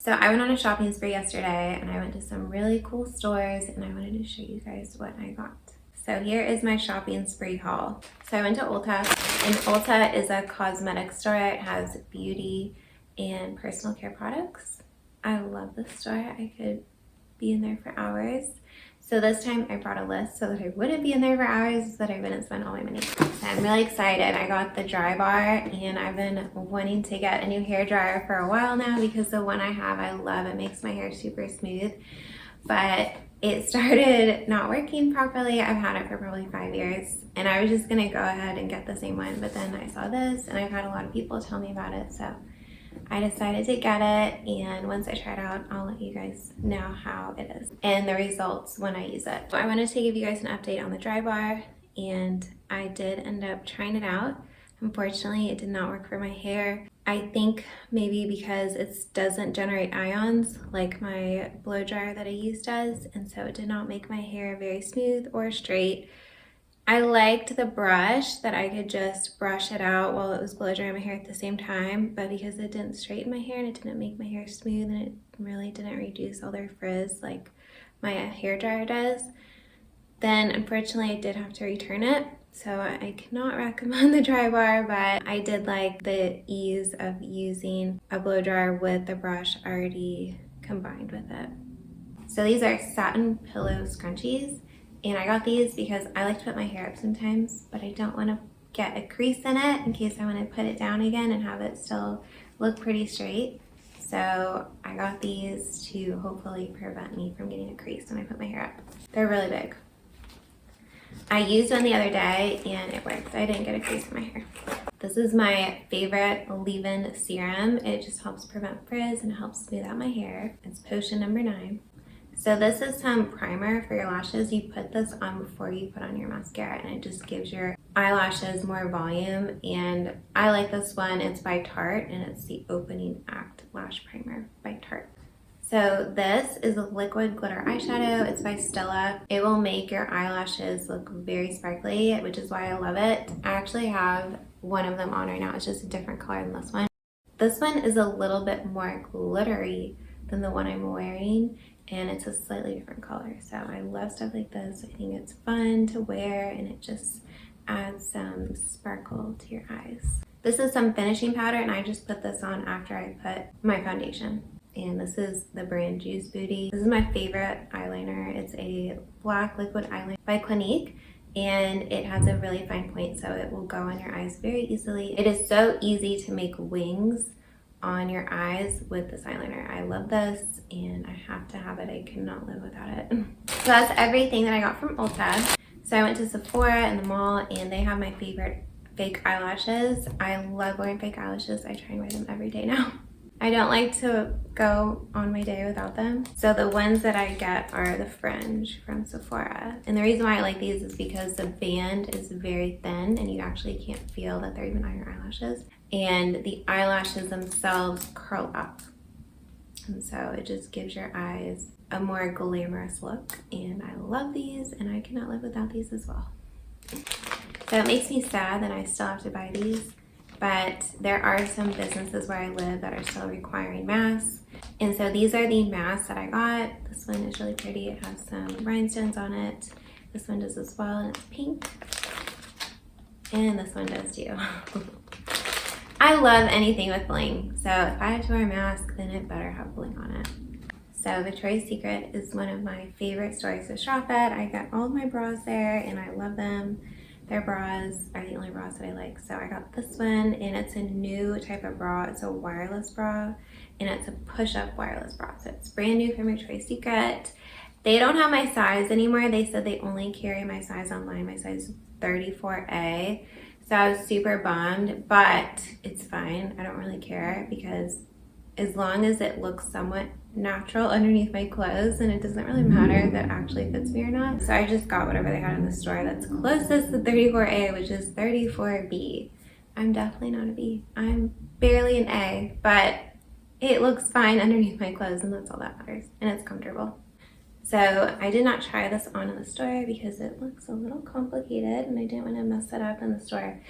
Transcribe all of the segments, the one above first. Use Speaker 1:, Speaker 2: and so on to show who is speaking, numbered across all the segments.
Speaker 1: So I went on a shopping spree yesterday and I went to some really cool stores and I wanted to show you guys what I got. So here is my shopping spree haul. So I went to Ulta, and Ulta is a cosmetic store. It has beauty and personal care products. I love this store. I could be in there for hours. So this time I brought a list so that I wouldn't be in there for hours, so that I wouldn't spend all my money. So I'm really excited. I got the Drybar, and I've been wanting to get a new hair dryer for a while now because the one I have I love. It makes my hair super smooth, but it started not working properly. I've had it for probably 5 years, and I was just gonna go ahead and get the same one, but then I saw this and I've had a lot of people tell me about it, so I decided to get it, and once I try it out, I'll let you guys know how it is and the results when I use it. So I wanted to give you guys an update on the Drybar, and I did end up trying it out. Unfortunately, it did not work for my hair. I think maybe because it doesn't generate ions like my blow dryer that I use does, and so it did not make my hair very smooth or straight. I liked the brush that I could just brush it out while it was blow drying my hair at the same time, but because it didn't straighten my hair and it didn't make my hair smooth and it really didn't reduce all their frizz like my hair dryer does, then unfortunately I did have to return it. So I cannot recommend the Drybar, but I did like the ease of using a blow dryer with the brush already combined with it. So these are satin pillow scrunchies. And I got these because I like to put my hair up sometimes, but I don't want to get a crease in it in case I want to put it down again and have it still look pretty straight. So I got these to hopefully prevent me from getting a crease when I put my hair up. They're really big. I used one the other day and it worked. I didn't get a crease in my hair. This is my favorite leave-in serum. It just helps prevent frizz and helps smooth out my hair. It's potion number 9. So this is some primer for your lashes. You put this on before you put on your mascara, and it just gives your eyelashes more volume. And I like this one. It's by Tarte, and it's the Opening Act Lash Primer by Tarte. So this is a liquid glitter eyeshadow. It's by Stila. It will make your eyelashes look very sparkly, which is why I love it. I actually have one of them on right now. It's just a different color than this one. This one is a little bit more glittery than the one I'm wearing, and it's a slightly different color. So I love stuff like this. I think it's fun to wear, and it just adds some sparkle to your eyes. This is some finishing powder, and I just put this on after I put my foundation. And this is the brand Juice Booty. This is my favorite eyeliner. It's a black liquid eyeliner by Clinique, and it has a really fine point, so it will go on your eyes very easily. It is so easy to make wings on your eyes with this eyeliner. I love this, and I have to have it. I cannot live without it. So that's everything that I got from Ulta. So I went to Sephora in the mall, and they have my favorite fake eyelashes. I love wearing fake eyelashes. I try and wear them every day now. I don't like to go on my day without them. So the ones that I get are the fringe from Sephora. And the reason why I like these is because the band is very thin and you actually can't feel that they're even on your eyelashes. And the eyelashes themselves curl up. And so it just gives your eyes a more glamorous look. And I love these, and I cannot live without these as well. So it makes me sad that I still have to buy these. But there are some businesses where I live that are still requiring masks. And so these are the masks that I got. This one is really pretty. It has some rhinestones on it. This one does as well, and it's pink. And this one does too. I love anything with bling. So if I had to wear a mask, then it better have bling on it. So Victoria's Secret is one of my favorite stores to shop at. I got all of my bras there, and I love them. Their bras are the only bras that I like. So I got this one, and it's a new type of bra. It's a wireless bra, and it's a push-up wireless bra. So it's brand new from Victoria's Secret. They don't have my size anymore. They said they only carry my size online. My size is 34A. So I was super bummed, but it's fine. I don't really care because as long as it looks somewhat natural underneath my clothes, and it doesn't really matter if it actually fits me or not. So I just got whatever they had in the store that's closest to 34A, which is 34B. I'm definitely not a B. I'm barely an A, but it looks fine underneath my clothes, and that's all that matters, and it's comfortable. So I did not try this on in the store because it looks a little complicated, and I didn't want to mess it up in the store.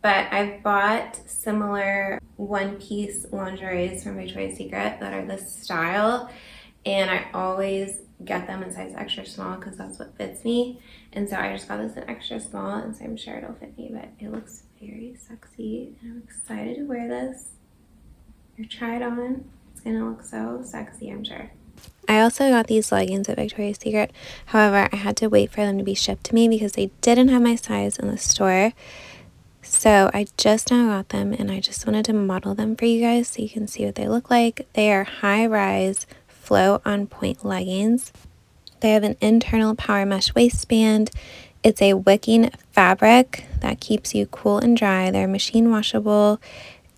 Speaker 1: but I've bought similar one-piece lingeries from Victoria's Secret that are this style, and I always get them in size extra small because that's what fits me. And so I just got this in extra small, and so I'm sure it'll fit me, but it looks very sexy and I'm excited to wear this or try it on. It's gonna look so sexy, I'm sure. I also got these leggings at Victoria's Secret. However, I had to wait for them to be shipped to me because they didn't have my size in the store. So I just now got them, and I just wanted to model them for you guys so you can see what they look like. They are high-rise flow on point leggings. They have an internal power mesh waistband. It's a wicking fabric that keeps you cool and dry. They're machine washable,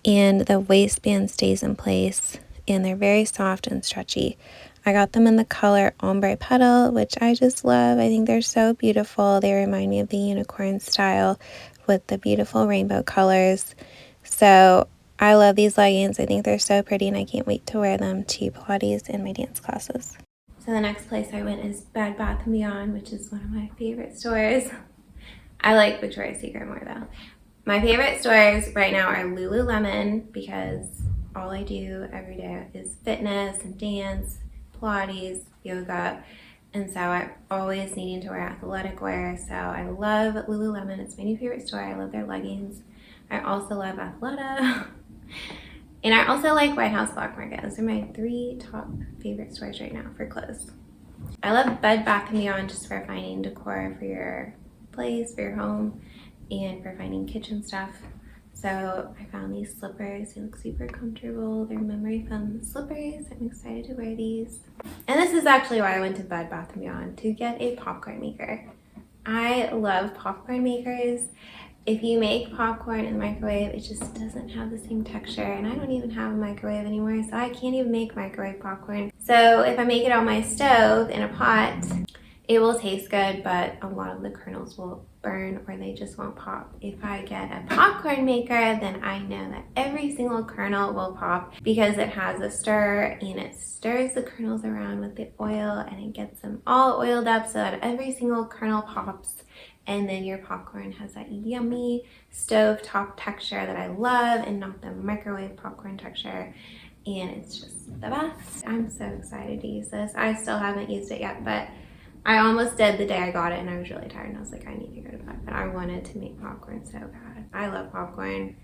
Speaker 1: and the waistband stays in place, and they're very soft and stretchy. I got them in the color ombre petal, which I just love. I think they're so beautiful. They remind me of the unicorn style with the beautiful rainbow colors. So I love these leggings. I think they're so pretty, and I can't wait to wear them to Pilates and my dance classes. So the next place I went is Bed Bath & Beyond, which is one of my favorite stores. I like Victoria's Secret more though. My favorite stores right now are Lululemon, because all I do every day is fitness and dance, Pilates, yoga, and so I'm always needing to wear athletic wear. So I love Lululemon. It's my new favorite store. I love their leggings. I also love Athleta. And I also like White House Black Market. Those are my 3 top favorite stores right now for clothes. I love Bed Bath & Beyond just for finding decor for your place, for your home, and for finding kitchen stuff. So I found these slippers. They look super comfortable. They're memory foam slippers. I'm excited to wear these. And this is actually why I went to Bed Bath & Beyond, to get a popcorn maker. I love popcorn makers. If you make popcorn in the microwave, it just doesn't have the same texture, and I don't even have a microwave anymore, so I can't even make microwave popcorn. So if I make it on my stove in a pot, it will taste good, but a lot of the kernels will burn or they just won't pop. If I get a popcorn maker, then I know that every single kernel will pop because it has a stir, and it stirs the kernels around with the oil, and it gets them all oiled up so that every single kernel pops. And then your popcorn has that yummy stovetop texture that I love, and not the microwave popcorn texture. And it's just the best. I'm so excited to use this. I still haven't used it yet, but I almost did the day I got it, and I was really tired, and I was like, I need to go to bed. But I wanted to make popcorn so bad. I love popcorn.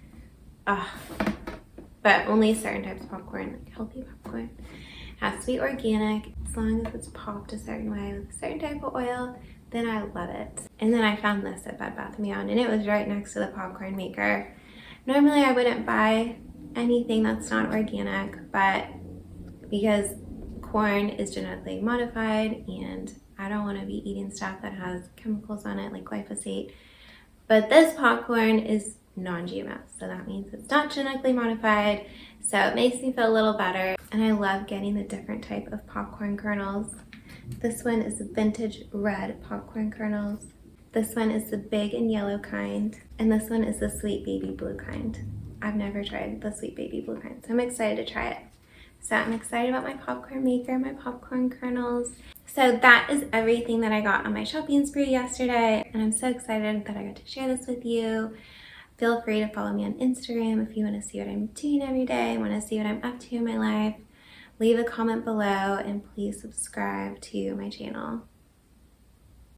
Speaker 1: But only certain types of popcorn, like healthy popcorn. It has to be organic, as long as it's popped a certain way with a certain type of oil, then I love it. And then I found this at Bed Bath & Beyond, and it was right next to the popcorn maker. Normally I wouldn't buy anything that's not organic, but because corn is genetically modified, and I don't want to be eating stuff that has chemicals on it like glyphosate. But this popcorn is non-GMO, so that means it's not genetically modified, so it makes me feel a little better. And I love getting the different type of popcorn kernels. This one is the vintage red popcorn kernels. This one is the big and yellow kind, and this one is the sweet baby blue kind. I've never tried the sweet baby blue kind, so I'm excited to try it. So I'm excited about my popcorn maker, my popcorn kernels. So that is everything that I got on my shopping spree yesterday, and I'm so excited that I got to share this with you. Feel free to follow me on Instagram if you want to see what I'm doing every day, want to see what I'm up to in my life. Leave a comment below, and please subscribe to my channel.